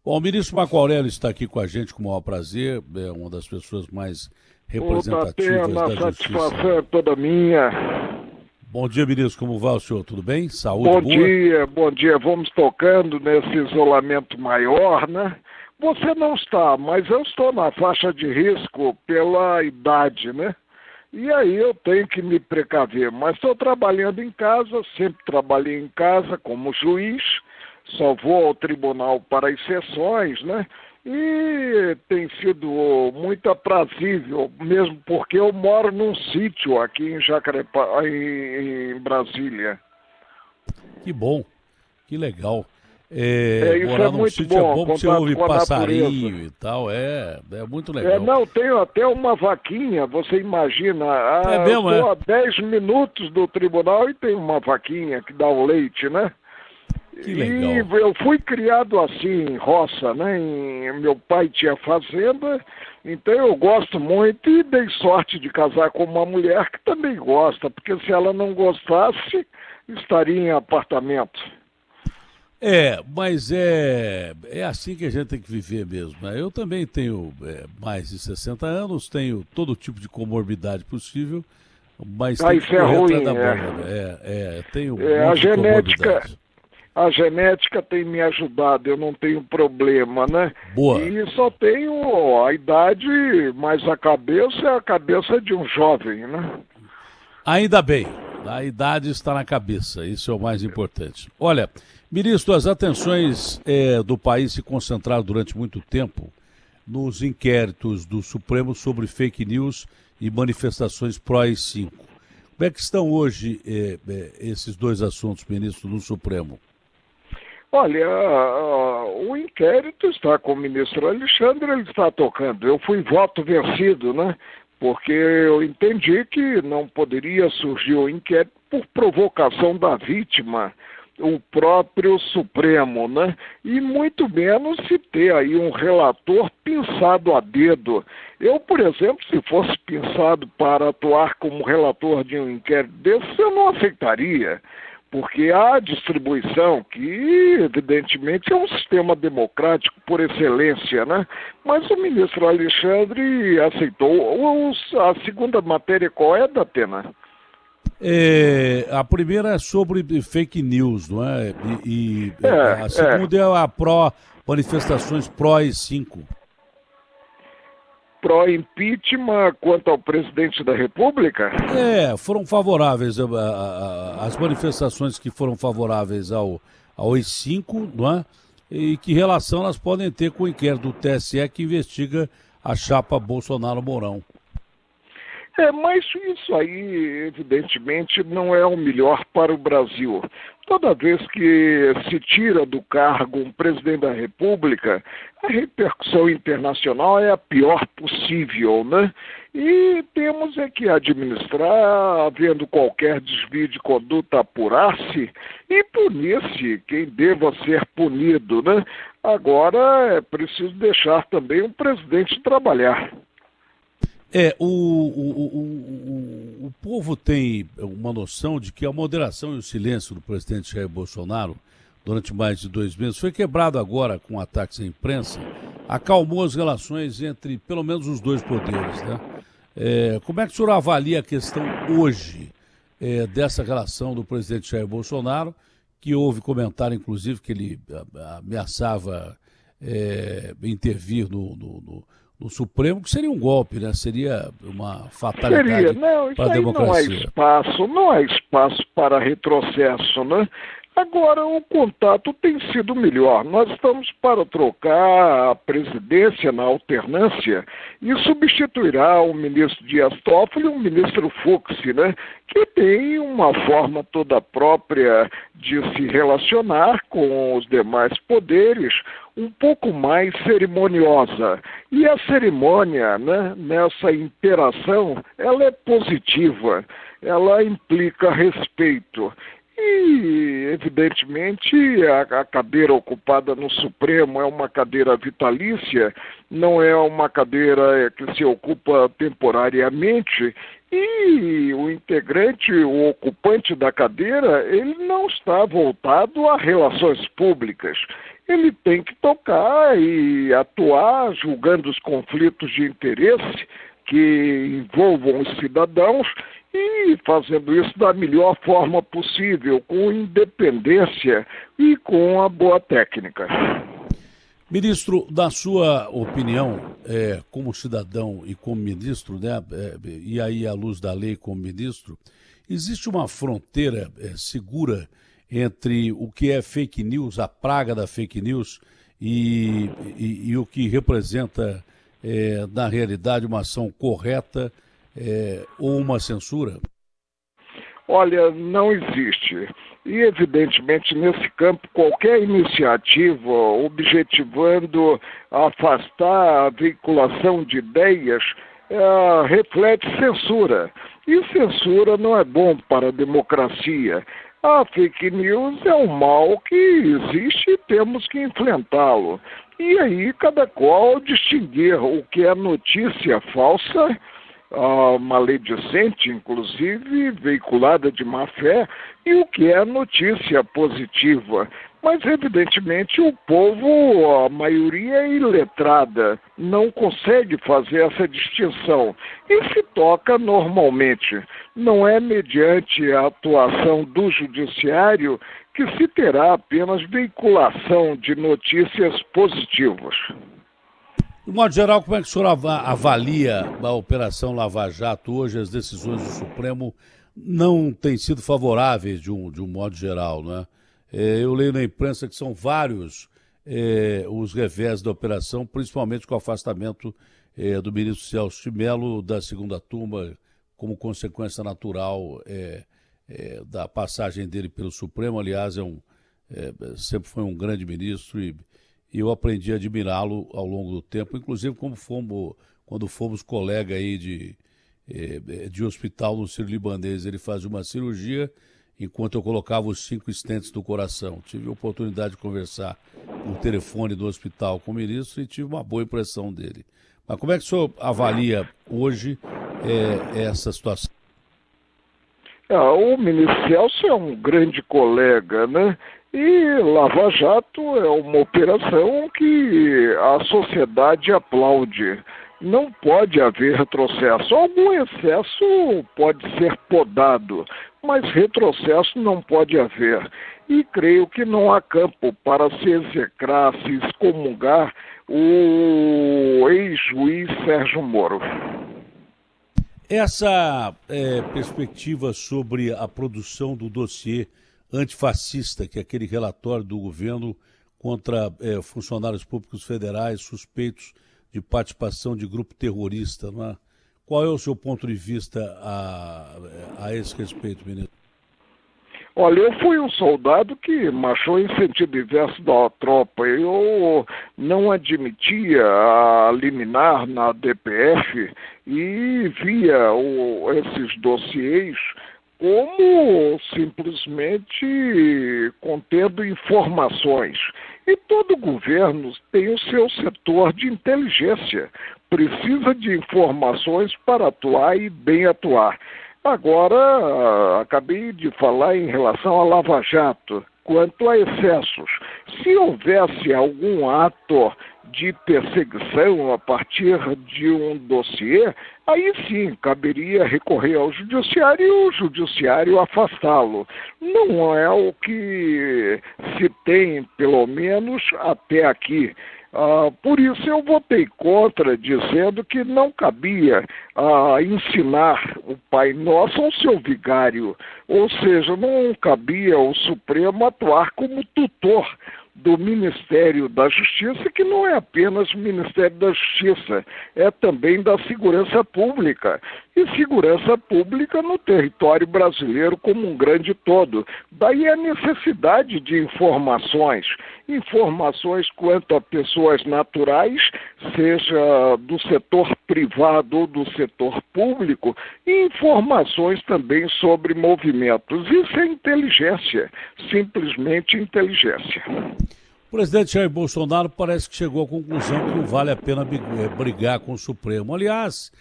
Bom, o ministro Marco Aurélio está aqui com a gente com o maior prazer, é uma das pessoas mais representativas da A justiça. satisfação é toda minha. Bom dia, ministro, como vai o senhor? Tudo bem? Saúde Bom boa? dia, bom dia. Vamos tocando nesse isolamento maior, né? Você não está, mas eu estou na faixa de risco pela idade, né? E aí eu tenho que me precaver, mas estou trabalhando em casa, sempre trabalhei em casa como juiz, só vou ao tribunal para as sessões, né? E tem sido muito aprazível, mesmo porque eu moro num sítio aqui em Jacarepaguá, em Brasília. Que bom, que legal. Isso Morar é num muito sítio é bom, bom porque você contato ouve com a natureza. passarinho e tal, é muito legal. Não, tenho até uma vaquinha, você imagina, É eu mesmo, é? estou a 10 minutos do tribunal e tem uma vaquinha que dá o leite, né? Que E legal. eu fui criado assim, em roça, né? Meu pai tinha fazenda, então eu gosto muito e dei sorte de casar com uma mulher que também gosta, porque se ela não gostasse, estaria em apartamento. Mas é assim que a gente tem que viver mesmo, né? Eu também tenho mais de 60 anos, tenho todo tipo de comorbidade possível, mas tem que Isso é correr atrás ruim, da bola, né? Tenho um A monte de genética, comorbidade. a genética tem me ajudado, eu não tenho problema, né? Boa. E só tenho a idade, mas a cabeça é a cabeça de um jovem, né? Ainda bem, a idade está na cabeça, isso é o mais importante. Olha, ministro, as atenções do país se concentraram durante muito tempo nos inquéritos do Supremo sobre fake news e manifestações pró-AI-5. Como é que estão hoje esses dois assuntos, ministro, no Supremo? Olha, o inquérito está com o ministro Alexandre, ele está tocando. Eu fui voto vencido, né? Porque eu entendi que não poderia surgir o inquérito por provocação da vítima, o próprio Supremo, né? E muito menos se ter aí um relator pinçado a dedo. Eu, por exemplo, se fosse pinçado para atuar como relator de um inquérito desse, eu não aceitaria. Porque há distribuição, que evidentemente é um sistema democrático por excelência, né? Mas o ministro Alexandre aceitou. A segunda matéria qual é, Datena? A primeira é sobre fake news, não é? A É. segunda é manifestações pró-AI-5. Pró-impeachment quanto ao presidente da República? Foram favoráveis as manifestações que foram favoráveis ao AI-5, não é? E que relação elas podem ter com o inquérito do TSE que investiga a chapa Bolsonaro-Mourão. Mas isso aí, evidentemente, não é o melhor para o Brasil. Toda vez que se tira do cargo um presidente da República, a repercussão internacional é a pior possível, né? E temos que administrar, havendo qualquer desvio de conduta, apurar-se e punir-se quem deva ser punido, né? Agora é preciso deixar também o presidente trabalhar. O povo tem uma noção de que a moderação e o silêncio do presidente Jair Bolsonaro durante mais de 2 meses foi quebrado agora com ataques à imprensa, acalmou as relações entre pelo menos os dois poderes, né? Como é que o senhor avalia a questão hoje dessa relação do presidente Jair Bolsonaro, que houve comentário, inclusive, que ele ameaçava intervir no Supremo, que seria um golpe, né? Seria uma fatalidade para a democracia. Não há espaço para retrocesso, né? Agora, o contato tem sido melhor. Nós estamos para trocar a presidência na alternância e substituirá o ministro Dias Toffoli e o ministro Fux, né? Que tem uma forma toda própria de se relacionar com os demais poderes, um pouco mais cerimoniosa. E a cerimônia, né, nessa interação, ela é positiva, ela implica respeito. E, evidentemente, a cadeira ocupada no Supremo é uma cadeira vitalícia, não é uma cadeira que se ocupa temporariamente, E o integrante, o ocupante da cadeira, ele não está voltado a relações públicas. Ele tem que tocar e atuar julgando os conflitos de interesse que envolvam os cidadãos e fazendo isso da melhor forma possível, com independência e com a boa técnica. Ministro, na sua opinião, como cidadão e como ministro, né, e aí à luz da lei como ministro, existe uma fronteira segura entre o que é fake news, a praga da fake news, e o que representa, na realidade, uma ação correta ou uma censura? Olha, não existe. E, evidentemente, nesse campo, qualquer iniciativa objetivando afastar a veiculação de ideias reflete censura. E censura não é bom para a democracia. A fake news é um mal que existe e temos que enfrentá-lo. E aí, cada qual distinguir o que é notícia falsa, maledicente, inclusive, veiculada de má fé, e o que é notícia positiva. Mas, evidentemente, o povo, a maioria é iletrada, não consegue fazer essa distinção e se toca normalmente. Não é mediante a atuação do judiciário que se terá apenas veiculação de notícias positivas. De modo geral, como é que o senhor avalia a Operação Lava Jato hoje? As decisões do Supremo não têm sido favoráveis de um modo geral, né? Eu leio na imprensa que são vários os revés da operação, principalmente com o afastamento do ministro Celso de Mello da segunda turma, como consequência natural da passagem dele pelo Supremo. Aliás, sempre foi um grande ministro e eu aprendi a admirá-lo ao longo do tempo, inclusive quando fomos colega aí de hospital no Sírio-Libanês. Ele fazia uma cirurgia enquanto eu colocava os 5 stents do coração. Tive a oportunidade de conversar por telefone do hospital com o ministro e tive uma boa impressão dele. Mas como é que o senhor avalia hoje essa situação? O ministro Celso é um grande colega, né? E Lava Jato é uma operação que a sociedade aplaude. Não pode haver retrocesso. Algum excesso pode ser podado, mas retrocesso não pode haver. E creio que não há campo para se execrar, se excomungar o ex-juiz Sérgio Moro. Essa perspectiva sobre a produção do dossiê antifascista, que é aquele relatório do governo contra funcionários públicos federais suspeitos de participação de grupo terrorista, não é? Qual é o seu ponto de vista a esse respeito, ministro? Olha, eu fui um soldado que marchou em sentido inverso da tropa. Eu não admitia a liminar na DPF e via esses dossiês como simplesmente contendo informações. E todo governo tem o seu setor de inteligência, precisa de informações para atuar e bem atuar. Agora, acabei de falar em relação a Lava Jato, quanto a excessos. Se houvesse algum ato de perseguição a partir de um dossiê, aí sim caberia recorrer ao judiciário e o judiciário afastá-lo. Não é o que se tem, pelo menos até aqui. Por isso eu votei contra, dizendo que não cabia ensinar o Pai Nosso ao seu vigário, ou seja, não cabia ao Supremo atuar como tutor do Ministério da Justiça, que não é apenas o Ministério da Justiça, é também da Segurança Pública. E segurança pública no território brasileiro como um grande todo. Daí a necessidade de informações quanto a pessoas naturais, seja do setor privado ou do setor público, e informações também sobre movimentos. Isso é inteligência, simplesmente inteligência. O presidente Jair Bolsonaro parece que chegou à conclusão que não vale a pena brigar com o Supremo. Aliás,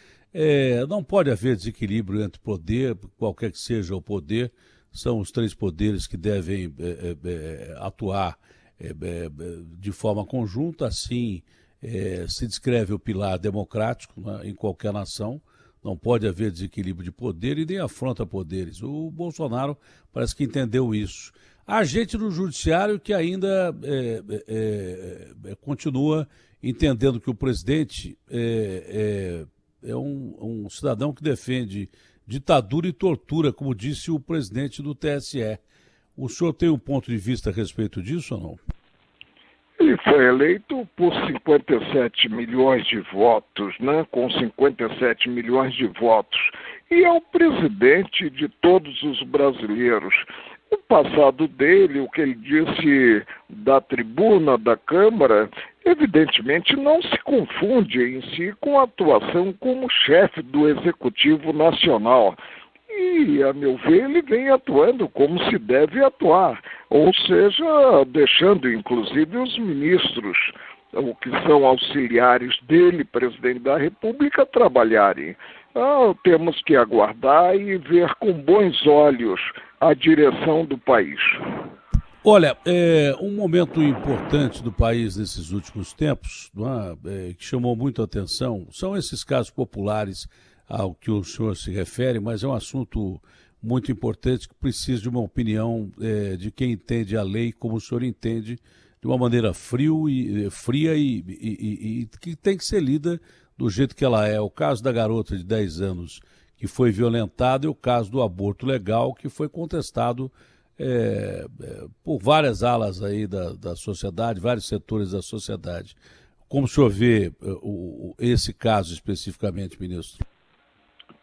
Não pode haver desequilíbrio entre poder, qualquer que seja o poder, são os três poderes que devem atuar de forma conjunta, assim se descreve o pilar democrático, né, em qualquer nação. Não pode haver desequilíbrio de poder e nem afronta poderes. O Bolsonaro parece que entendeu isso. Há gente no judiciário que ainda continua entendendo que o presidente é um cidadão que defende ditadura e tortura, como disse o presidente do TSE. O senhor tem um ponto de vista a respeito disso ou não? Ele foi eleito por 57 milhões de votos, né? Com 57 milhões de votos. E é o presidente de todos os brasileiros. O passado dele, o que ele disse da tribuna da Câmara, evidentemente não se confunde em si com a atuação como chefe do Executivo Nacional. E, a meu ver, ele vem atuando como se deve atuar, ou seja, deixando inclusive os ministros, o que são auxiliares dele, presidente da República, trabalharem. Temos que aguardar e ver com bons olhos a direção do país. Olha, um momento importante do país nesses últimos tempos, que chamou muito a atenção, são esses casos populares ao que o senhor se refere, mas é um assunto muito importante que precisa de uma opinião de quem entende a lei como o senhor entende, de uma maneira fria e que tem que ser lida do jeito que ela é. O caso da garota de 10 anos que foi violentada e o caso do aborto legal que foi contestado por várias alas aí da sociedade, vários setores da sociedade. Como o senhor vê esse caso especificamente, ministro?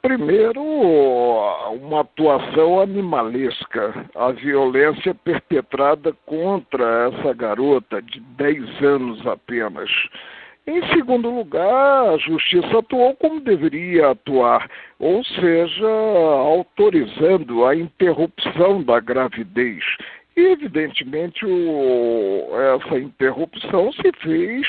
Primeiro, uma atuação animalesca, a violência perpetrada contra essa garota de 10 anos apenas. Em segundo lugar, a justiça atuou como deveria atuar, ou seja, autorizando a interrupção da gravidez. E, evidentemente, essa interrupção se fez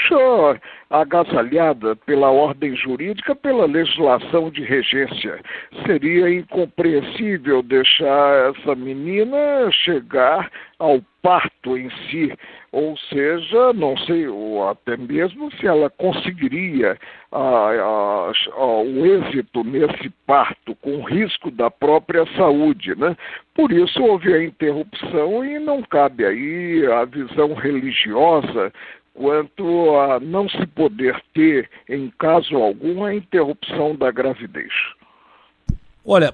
agasalhada pela ordem jurídica, pela legislação de regência. Seria incompreensível deixar essa menina chegar ao parto em si, ou seja, não sei, ou até mesmo se ela conseguiria o êxito nesse parto, com risco da própria saúde, né? Por isso houve a interrupção e não cabe aí a visão religiosa quanto a não se poder ter, em caso algum, a interrupção da gravidez. Olha,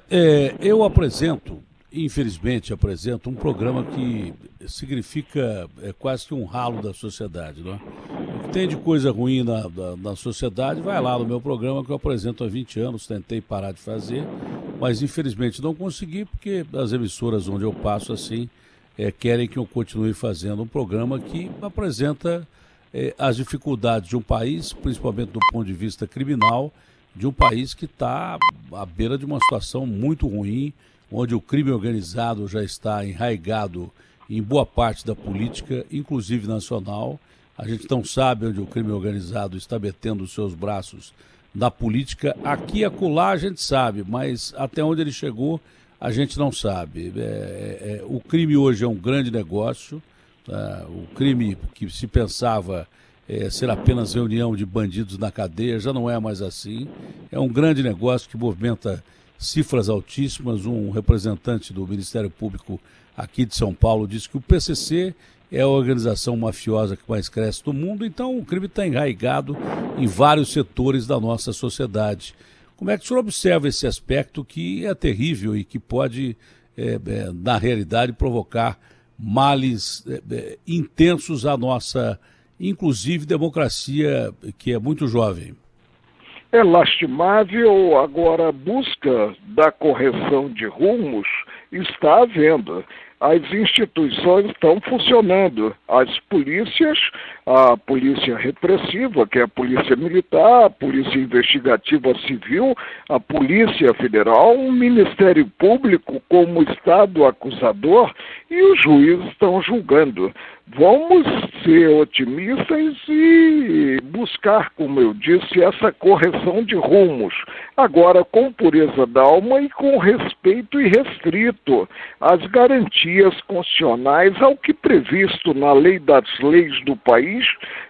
eu infelizmente apresento um programa que significa quase que um ralo da sociedade, não é? O que tem de coisa ruim na sociedade, vai lá no meu programa que eu apresento há 20 anos, tentei parar de fazer, mas infelizmente não consegui porque as emissoras onde eu passo assim querem que eu continue fazendo um programa que apresenta as dificuldades de um país, principalmente do ponto de vista criminal, de um país que está à beira de uma situação muito ruim, onde o crime organizado já está enraizado em boa parte da política, inclusive nacional. A gente não sabe onde o crime organizado está metendo os seus braços na política. Aqui e acolá a gente sabe, mas até onde ele chegou a gente não sabe. O crime hoje é um grande negócio. O crime que se pensava ser apenas reunião de bandidos na cadeia já não é mais assim. É um grande negócio que movimenta cifras altíssimas. Um representante do Ministério Público aqui de São Paulo disse que o PCC é a organização mafiosa que mais cresce do mundo, então o crime está enraizado em vários setores da nossa sociedade. Como é que o senhor observa esse aspecto que é terrível e que pode, na realidade, provocar males intensos à nossa, inclusive, democracia, que é muito jovem? É lastimável, agora a busca da correção de rumos está havendo. As instituições estão funcionando. As polícias, a polícia repressiva, que é a polícia militar, a polícia investigativa civil, a polícia federal, o Ministério Público como Estado acusador e os juízes estão julgando. Vamos ser otimistas e buscar, como eu disse, essa correção de rumos, agora com pureza d'alma e com respeito irrestrito às garantias constitucionais, ao que previsto na lei das leis do país,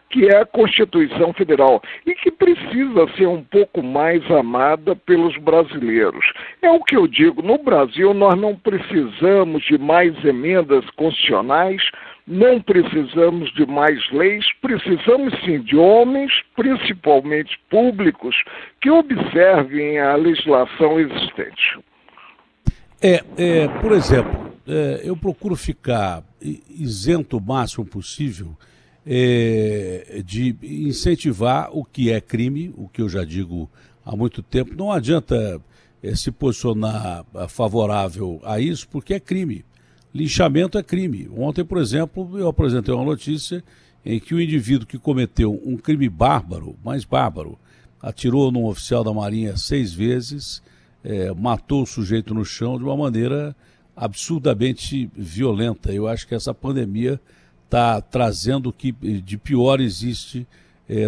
que é a Constituição Federal, e que precisa ser um pouco mais amada pelos brasileiros. É o que eu digo, no Brasil nós não precisamos de mais emendas constitucionais, não precisamos de mais leis, precisamos sim de homens, principalmente públicos, que observem a legislação existente. Por exemplo, eu procuro ficar isento o máximo possível de incentivar o que é crime, o que eu já digo há muito tempo. Não adianta se posicionar favorável a isso, porque é crime. Linchamento é crime. Ontem, por exemplo, eu apresentei uma notícia em que o indivíduo que cometeu um crime bárbaro, mais bárbaro, atirou num oficial da Marinha 6 vezes, matou o sujeito no chão de uma maneira absurdamente violenta. Eu acho que essa pandemia está trazendo o que de pior existe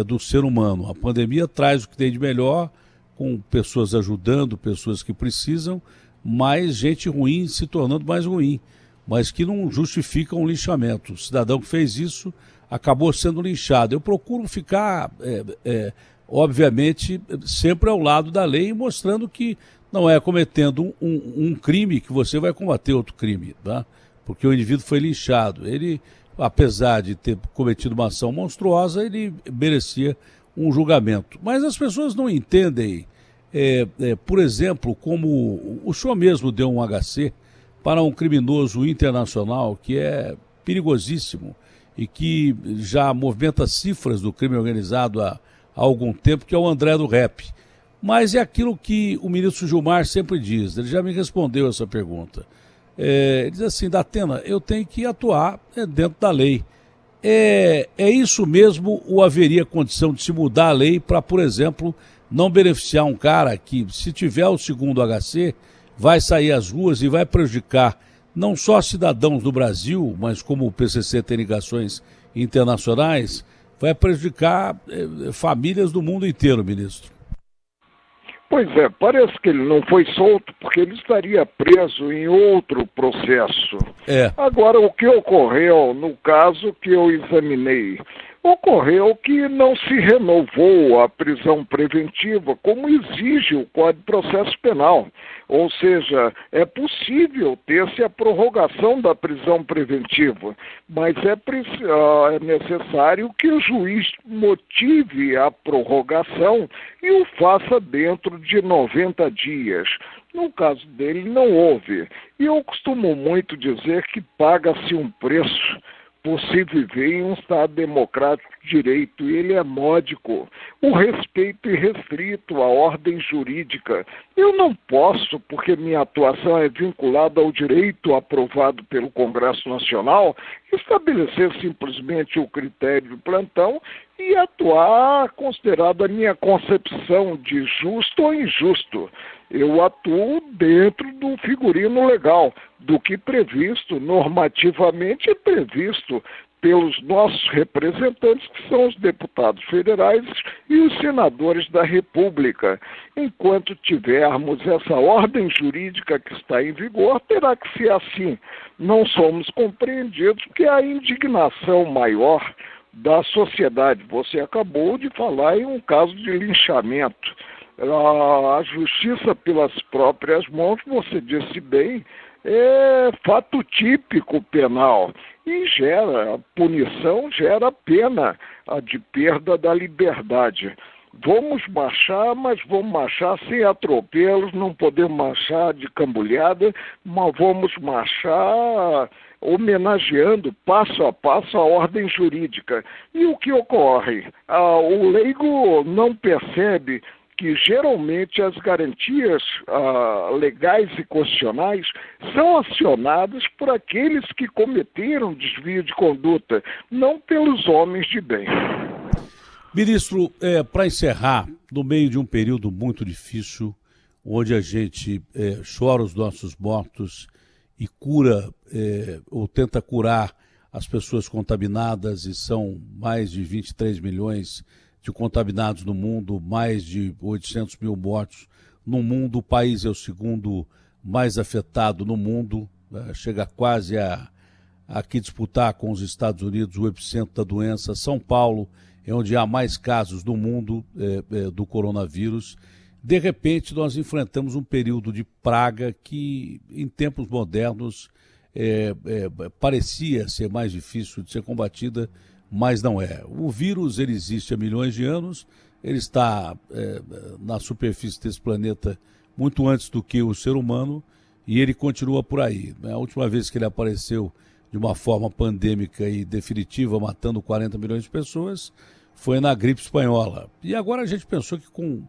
do ser humano. A pandemia traz o que tem de melhor, com pessoas ajudando, pessoas que precisam, mas gente ruim se tornando mais ruim, mas que não justifica um linchamento. O cidadão que fez isso acabou sendo linchado. Eu procuro ficar, obviamente, sempre ao lado da lei, mostrando que não é cometendo um crime que você vai combater outro crime, tá? Porque o indivíduo foi linchado. Ele, apesar de ter cometido uma ação monstruosa, ele merecia um julgamento. Mas as pessoas não entendem, por exemplo, como o senhor mesmo deu um HC para um criminoso internacional que é perigosíssimo e que já movimenta cifras do crime organizado há algum tempo, que é o André do Rap. Mas é aquilo que o ministro Gilmar sempre diz, ele já me respondeu essa pergunta. Ele diz assim, Datena, eu tenho que atuar dentro da lei. É isso mesmo ou haveria condição de se mudar a lei para, por exemplo, não beneficiar um cara que, se tiver o segundo HC, vai sair às ruas e vai prejudicar não só cidadãos do Brasil, mas como o PCC tem ligações internacionais, vai prejudicar famílias do mundo inteiro, ministro? Pois é, parece que ele não foi solto porque ele estaria preso em outro processo. Agora, o que ocorreu no caso que eu examinei? Ocorreu que não se renovou a prisão preventiva, como exige o Código de Processo Penal. Ou seja, é possível ter-se a prorrogação da prisão preventiva, mas é necessário que o juiz motive a prorrogação e o faça dentro de 90 dias. No caso dele, não houve. E eu costumo muito dizer que paga-se um preço por se viver em um Estado democrático de direito, e ele é módico. O respeito irrestrito à ordem jurídica. Eu não posso, porque minha atuação é vinculada ao direito aprovado pelo Congresso Nacional, estabelecer simplesmente o critério de plantão e atuar considerado a minha concepção de justo ou injusto. Eu atuo dentro do figurino legal, do que previsto normativamente é previsto pelos nossos representantes, que são os deputados federais e os senadores da República. Enquanto tivermos essa ordem jurídica que está em vigor, terá que ser assim. Não somos compreendidos porque há indignação maior da sociedade. Você acabou de falar em um caso de linchamento. A justiça pelas próprias mãos, você disse bem, é fato típico penal e gera punição, gera pena de perda da liberdade. Vamos marchar, mas vamos marchar sem atropelos, não podemos marchar de cambulhada, mas vamos marchar homenageando passo a passo a ordem jurídica. E o que ocorre? O leigo não percebe que geralmente as garantias legais e constitucionais são acionadas por aqueles que cometeram desvio de conduta, não pelos homens de bem. Ministro, para encerrar, no meio de um período muito difícil, onde a gente chora os nossos mortos e cura ou tenta curar as pessoas contaminadas, e são mais de 23 milhões de contaminados no mundo, mais de 800 mil mortos no mundo. O país é o segundo mais afetado no mundo, chega quase a aqui disputar com os Estados Unidos o epicentro da doença. São Paulo é onde há mais casos no mundo do coronavírus. De repente, nós enfrentamos um período de praga que, em tempos modernos, parecia ser mais difícil de ser combatida, mas não é. O vírus ele existe há milhões de anos, ele está na superfície desse planeta muito antes do que o ser humano e ele continua por aí. A última vez que ele apareceu de uma forma pandêmica e definitiva, matando 40 milhões de pessoas, foi na gripe espanhola. E agora a gente pensou que com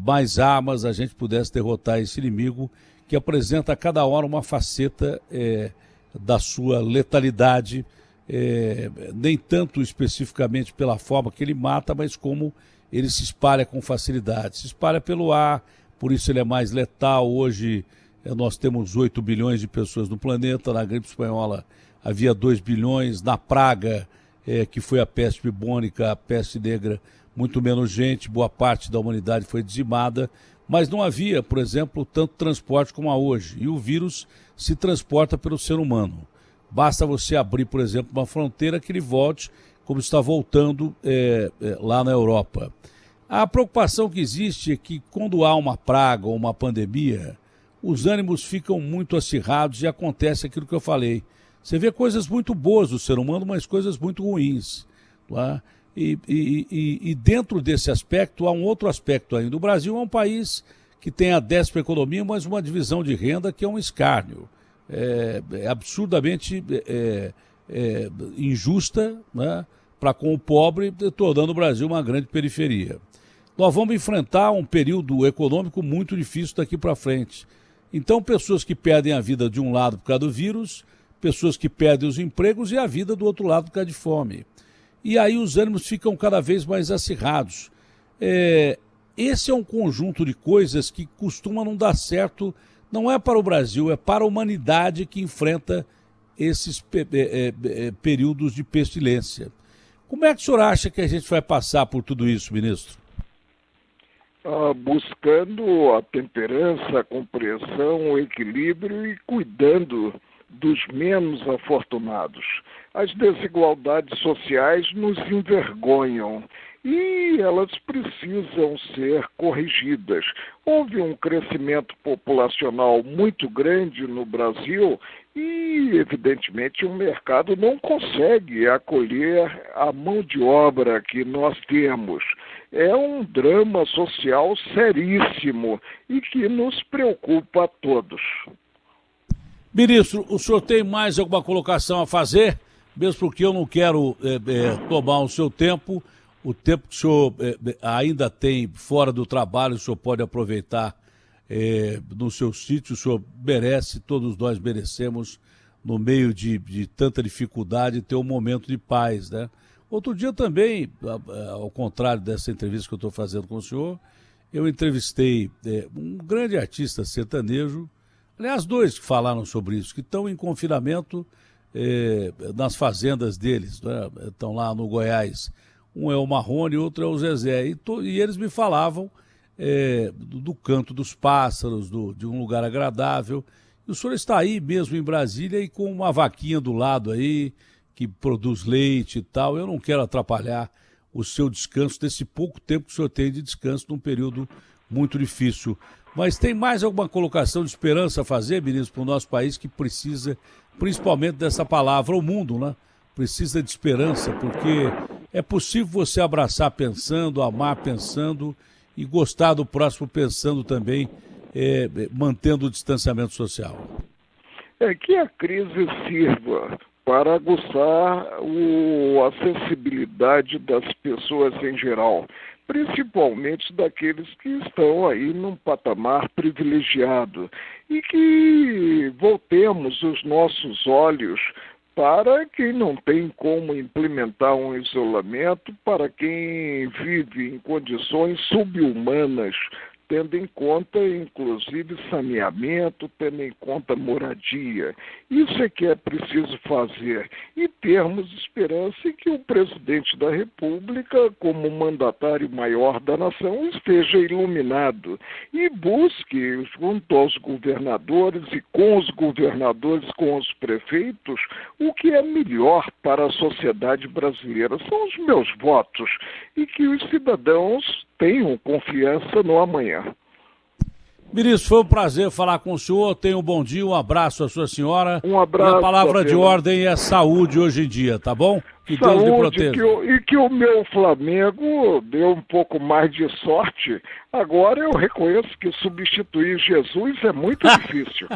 mais armas a gente pudesse derrotar esse inimigo que apresenta a cada hora uma faceta da sua letalidade, nem tanto especificamente pela forma que ele mata, mas como ele se espalha com facilidade. Se espalha pelo ar, por isso ele é mais letal. Hoje nós temos 8 bilhões de pessoas no planeta, na gripe espanhola havia 2 bilhões, na praga, que foi a peste bubônica, a peste negra, muito menos gente, boa parte da humanidade foi dizimada, mas não havia, por exemplo, tanto transporte como há hoje. E o vírus se transporta pelo ser humano. Basta você abrir, por exemplo, uma fronteira que ele volte, como está voltando lá na Europa. A preocupação que existe é que quando há uma praga ou uma pandemia, os ânimos ficam muito acirrados e acontece aquilo que eu falei. Você vê coisas muito boas do ser humano, mas coisas muito ruins. Tá? E dentro desse aspecto, há um outro aspecto ainda. O Brasil é um país que tem a 10ª economia, mas uma divisão de renda que é um escárnio. É absurdamente injusta, né, para com o pobre, tornando o Brasil uma grande periferia. Nós vamos enfrentar um período econômico muito difícil daqui para frente. Então, pessoas que perdem a vida de um lado por causa do vírus, pessoas que perdem os empregos e a vida do outro lado por causa de fome. E aí os ânimos ficam cada vez mais acirrados. Esse é um conjunto de coisas que costuma não dar certo, não é para o Brasil, é para a humanidade que enfrenta esses períodos de pestilência. Como é que o senhor acha que a gente vai passar por tudo isso, ministro? Buscando a temperança, a compreensão, o equilíbrio e cuidando dos menos afortunados. As desigualdades sociais nos envergonham e elas precisam ser corrigidas. Houve um crescimento populacional muito grande no Brasil e, evidentemente, o mercado não consegue acolher a mão de obra que nós temos. É um drama social seríssimo e que nos preocupa a todos. Ministro, o senhor tem mais alguma colocação a fazer? Mesmo porque eu não quero tomar o seu tempo, o tempo que o senhor ainda tem fora do trabalho, o senhor pode aproveitar no seu sítio, o senhor merece, todos nós merecemos, no meio de tanta dificuldade, ter um momento de paz, né? Outro dia também, ao contrário dessa entrevista que eu estou fazendo com o senhor, eu entrevistei um grande artista sertanejo, aliás, 2 que falaram sobre isso, que estão em confinamento nas fazendas deles, né? Estão lá no Goiás. Um é o Marrone e outro é o Zezé. E eles me falavam do canto dos pássaros, de um lugar agradável. E o senhor está aí mesmo em Brasília e com uma vaquinha do lado aí, que produz leite e tal. Eu não quero atrapalhar o seu descanso, desse pouco tempo que o senhor tem de descanso num período muito difícil. Mas tem mais alguma colocação de esperança a fazer, ministro, para o nosso país que precisa, principalmente dessa palavra, o mundo, né? Precisa de esperança, porque é possível você abraçar pensando, amar pensando e gostar do próximo pensando também, mantendo o distanciamento social. Que a crise sirva para aguçar a sensibilidade das pessoas em geral, principalmente daqueles que estão aí num patamar privilegiado, e que voltemos os nossos olhos para quem não tem como implementar um isolamento, para quem vive em condições subhumanas, tendo em conta, inclusive, saneamento, tendo em conta moradia. Isso é que é preciso fazer e termos esperança em que o presidente da República, como mandatário maior da nação, esteja iluminado e busque, junto aos governadores e com os governadores, com os prefeitos, o que é melhor para a sociedade brasileira. São os meus votos e que os cidadãos tenham confiança no amanhã. Ministro, foi um prazer falar com o senhor. Tenha um bom dia, um abraço à sua senhora. Um abraço. E a palavra de ordem é saúde hoje em dia, tá bom? Que Deus lhe proteja. E que o meu Flamengo deu um pouco mais de sorte. Agora eu reconheço que substituir Jesus é muito difícil.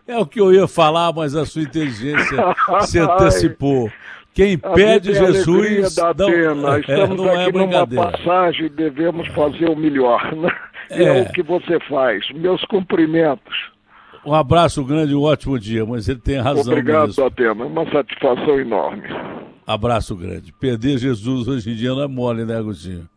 É o que eu ia falar, mas a sua inteligência se antecipou. Quem pede Jesus não, estamos não aqui é numa passagem, devemos fazer o melhor, né? É o que você faz. Meus cumprimentos. Um abraço grande, um ótimo dia, mas ele tem razão. Obrigado, Datena, uma satisfação enorme. Abraço grande. Perder Jesus hoje em dia não é mole, né, Agostinho?